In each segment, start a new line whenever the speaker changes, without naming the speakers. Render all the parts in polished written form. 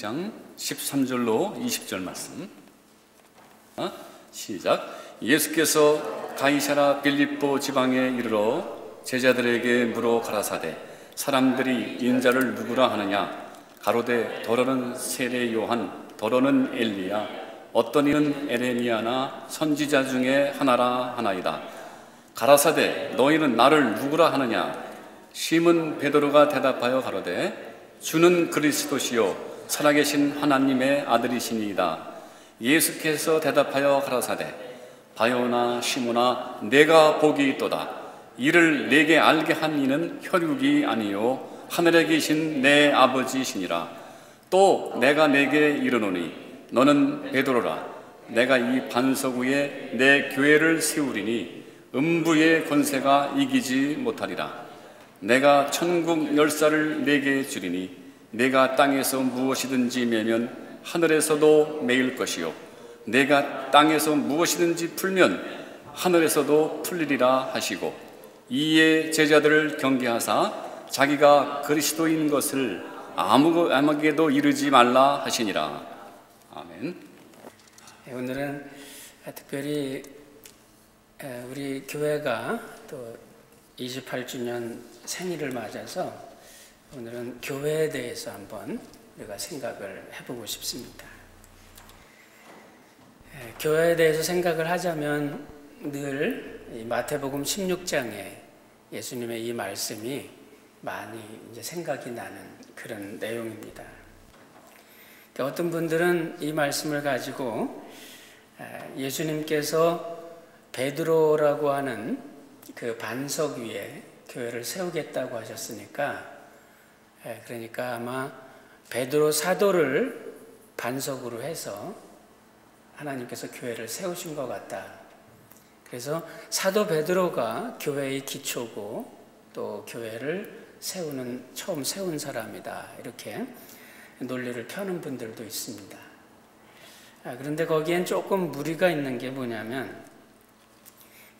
16장 13절로 20절 말씀. 시작. 예수께서 가이사라 빌립보 지방에 이르러 제자들에게 물어 가라사대 사람들이 인자를 누구라 하느냐? 가로되 더러는 세례 요한, 더러는 엘리야, 어떤 이는 에레미야나 선지자 중에 하나라 하나이다. 가라사대 너희는 나를 누구라 하느냐? 시몬 베드로가 대답하여 가로되 주는 그리스도시요 살아계신 하나님의 아들이시니이다. 예수께서 대답하여 가라사대 바요나 시몬아 내가 복이 있도다. 이를 내게 알게 한 이는 혈육이 아니요 하늘에 계신 내 아버지시니라. 또 내가 내게 이르노니 너는 베드로라. 내가 이 반석 위에 내 교회를 세우리니 음부의 권세가 이기지 못하리라. 내가 천국 열쇠를 내게 주리니 내가 땅에서 무엇이든지 매면 하늘에서도 매일 것이요 내가 땅에서 무엇이든지 풀면 하늘에서도 풀리리라 하시고 이에 제자들을 경계하사 자기가 그리스도인 것을 아무에게도 이르지 말라 하시니라. 아멘.
오늘은 특별히 우리 교회가 또 28주년 생일을 맞아서 오늘은 교회에 대해서 한번 우리가 생각을 해보고 싶습니다. 교회에 대해서 생각을 하자면 늘 마태복음 16장에 예수님의 이 말씀이 많이 이제 생각이 나는 그런 내용입니다. 어떤 분들은 이 말씀을 가지고 예수님께서 베드로라고 하는 그 반석 위에 교회를 세우겠다고 하셨으니까 그러니까 아마 베드로 사도를 반석으로 해서 하나님께서 교회를 세우신 것 같다. 그래서 사도 베드로가 교회의 기초고 또 교회를 처음 세운 사람이다. 이렇게 논리를 펴는 분들도 있습니다. 그런데 거기엔 조금 무리가 있는 게 뭐냐면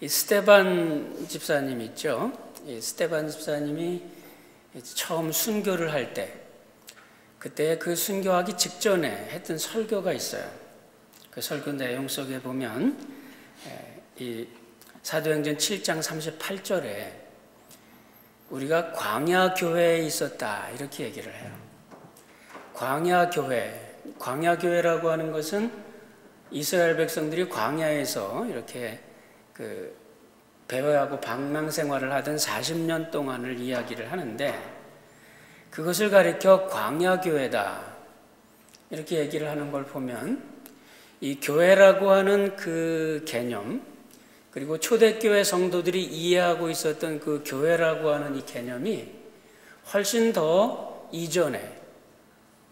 이 스데반 집사님 있죠. 이 스데반 집사님이 처음 순교를 할 때 그때 그 순교하기 직전에 했던 설교가 있어요. 그 설교 내용 속에 보면 이 사도행전 7장 38절에 우리가 광야교회에 있었다 이렇게 얘기를 해요. 광야교회라고 하는 것은 이스라엘 백성들이 광야에서 이렇게 그 배회하고 방랑생활을 하던 40년 동안을 이야기를 하는데 그것을 가리켜 광야교회다 이렇게 얘기를 하는 걸 보면 이 교회라고 하는 그 개념 그리고 초대교회 성도들이 이해하고 있었던 그 교회라고 하는 이 개념이 훨씬 더 이전에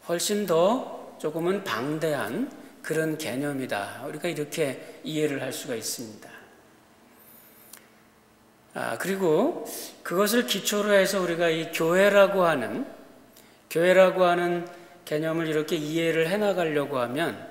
훨씬 더 조금은 방대한 그런 개념이다. 우리가 이렇게 이해를 할 수가 있습니다. 그리고 그것을 기초로 해서 우리가 이 교회라고 하는 개념을 이렇게 이해를 해나가려고 하면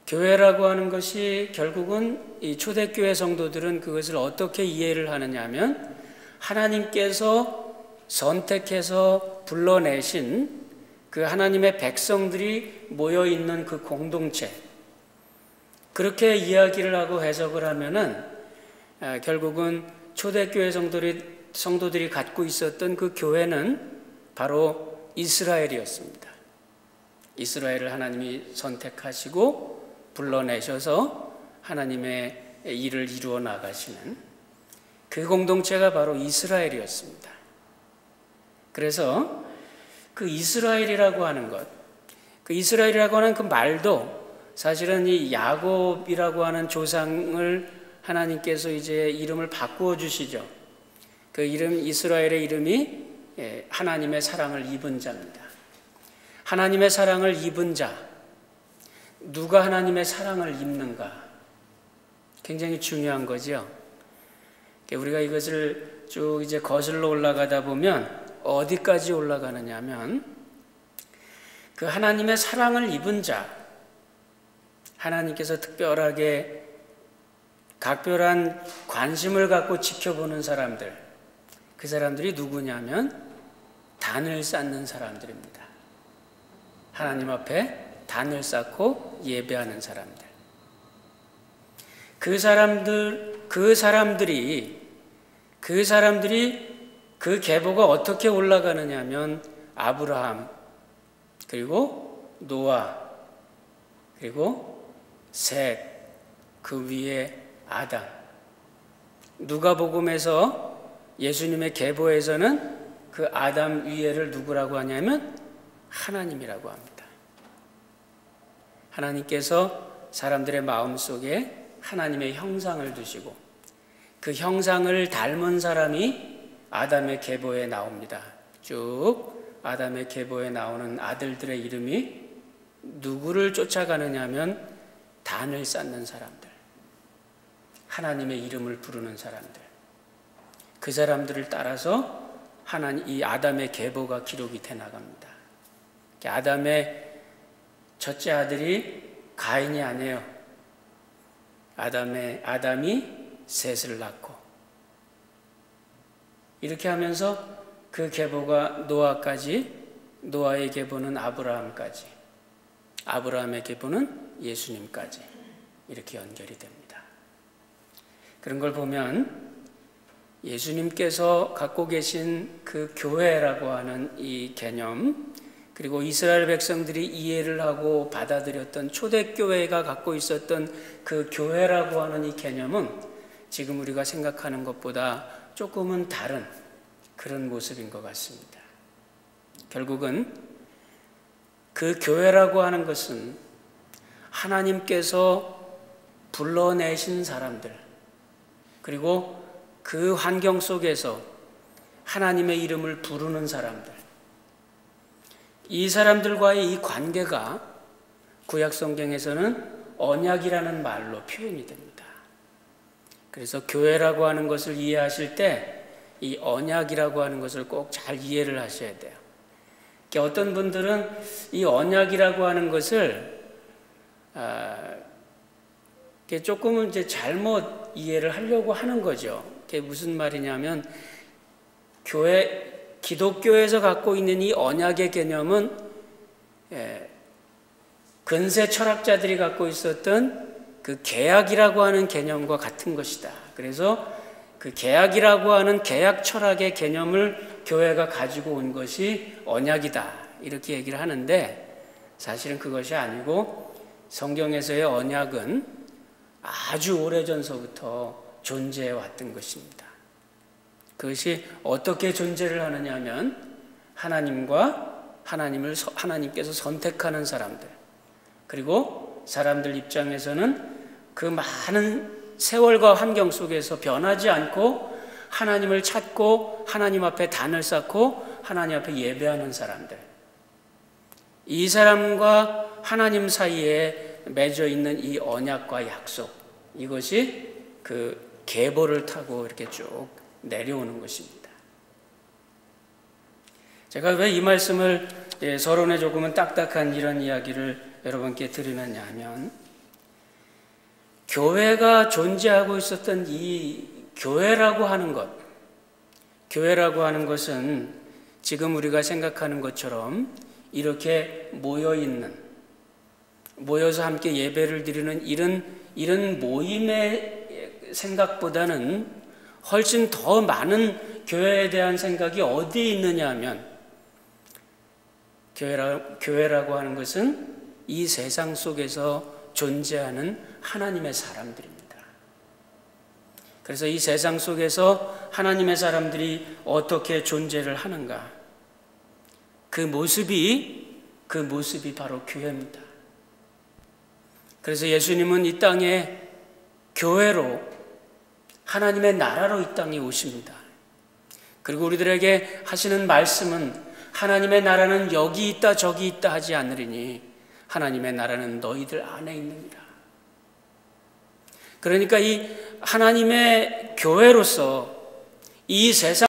교회라고 하는 것이 결국은 이 초대교회 성도들은 그것을 어떻게 이해를 하느냐 하면 하나님께서 선택해서 불러내신 그 하나님의 백성들이 모여있는 그 공동체 그렇게 이야기를 하고 해석을 하면은 결국은 초대교회 성도들이 갖고 있었던 그 교회는 바로 이스라엘이었습니다. 이스라엘을 하나님이 선택하시고 불러내셔서 하나님의 일을 이루어 나가시는 그 공동체가 바로 이스라엘이었습니다. 그래서 그 이스라엘이라고 하는 것, 그 이스라엘이라고 하는 그 말도 사실은 이 야곱이라고 하는 조상을 하나님께서 이제 이름을 바꾸어 주시죠. 그 이름 이스라엘의 이름이 하나님의 사랑을 입은 자입니다. 하나님의 사랑을 입은 자, 누가 하나님의 사랑을 입는가? 굉장히 중요한 거죠. 우리가 이것을 쭉 이제 거슬러 올라가다 보면 어디까지 올라가느냐 하면 그 하나님의 사랑을 입은 자, 하나님께서 특별하게 각별한 관심을 갖고 지켜보는 사람들, 그 사람들이 누구냐면 단을 쌓는 사람들입니다. 하나님 앞에 단을 쌓고 예배하는 사람들. 그 사람들이 그 계보가 어떻게 올라가느냐 하면 아브라함, 그리고 노아, 그리고 셋, 그 위에 아담. 누가복음에서 예수님의 계보에서는 그 아담 위에를 누구라고 하냐면 하나님이라고 합니다. 하나님께서 사람들의 마음속에 하나님의 형상을 두시고 그 형상을 닮은 사람이 아담의 계보에 나옵니다. 쭉 아담의 계보에 나오는 아들들의 이름이 누구를 쫓아가느냐 하면 단을 쌓는 사람들, 하나님의 이름을 부르는 사람들, 그 사람들을 따라서 이 아담의 계보가 기록이 돼 나갑니다. 아담의 첫째 아들이 가인이 아니에요. 아담이 셋을 낳고 이렇게 하면서 그 계보가 노아까지, 노아의 계보는 아브라함까지, 아브라함의 계보는 예수님까지 이렇게 연결이 됩니다. 그런 걸 보면 예수님께서 갖고 계신 그 교회라고 하는 이 개념, 그리고 이스라엘 백성들이 이해를 하고 받아들였던 초대교회가 갖고 있었던 그 교회라고 하는 이 개념은 지금 우리가 생각하는 것보다 조금은 다른 그런 모습인 것 같습니다. 결국은 그 교회라고 하는 것은 하나님께서 불러내신 사람들, 그리고 그 환경 속에서 하나님의 이름을 부르는 사람들, 이 사람들과의 이 관계가 구약 성경에서는 언약이라는 말로 표현이 됩니다. 그래서 교회라고 하는 것을 이해하실 때 이 언약이라고 하는 것을 꼭 잘 이해를 하셔야 돼요. 어떤 분들은 이 언약이라고 하는 것을 조금은 이제 잘못 이해를 하려고 하는 거죠. 그게 무슨 말이냐면 기독교에서 갖고 있는 이 언약의 개념은 근세 철학자들이 갖고 있었던 그 계약이라고 하는 개념과 같은 것이다. 그래서 그 계약이라고 하는 계약 철학의 개념을 교회가 가지고 온 것이 언약이다. 이렇게 얘기를 하는데 사실은 그것이 아니고 성경에서의 언약은 아주 오래전서부터 존재해 왔던 것입니다. 그것이 어떻게 존재를 하느냐 하면 하나님께서 선택하는 사람들, 그리고 사람들 입장에서는 그 많은 세월과 환경 속에서 변하지 않고 하나님을 찾고 하나님 앞에 단을 쌓고 하나님 앞에 예배하는 사람들, 이 사람과 하나님 사이에 맺어 있는 이 언약과 약속, 이것이 그 계보를 타고 이렇게 쭉 내려오는 것입니다. 제가 왜 이 말씀을 서론에 조금은 딱딱한 이런 이야기를 여러분께 드리느냐 하면, 교회가 존재하고 있었던 이 교회라고 하는 것은 지금 우리가 생각하는 것처럼 이렇게 모여서 함께 예배를 드리는 이런 모임의 생각보다는 훨씬 더 많은 교회에 대한 생각이 어디에 있느냐 하면, 교회라고 하는 것은 이 세상 속에서 존재하는 하나님의 사람들입니다. 그래서 이 세상 속에서 하나님의 사람들이 어떻게 존재를 하는가, 그 모습이 바로 교회입니다. 그래서 예수님은 이 땅에 교회로, 하나님의 나라로 이 땅에 오십니다. 그리고 우리들에게 하시는 말씀은 하나님의 나라는 여기 있다 저기 있다 하지 않으리니 하나님의 나라는 너희들 안에 있느니라. 그러니까 이 하나님의 교회로서 이 세상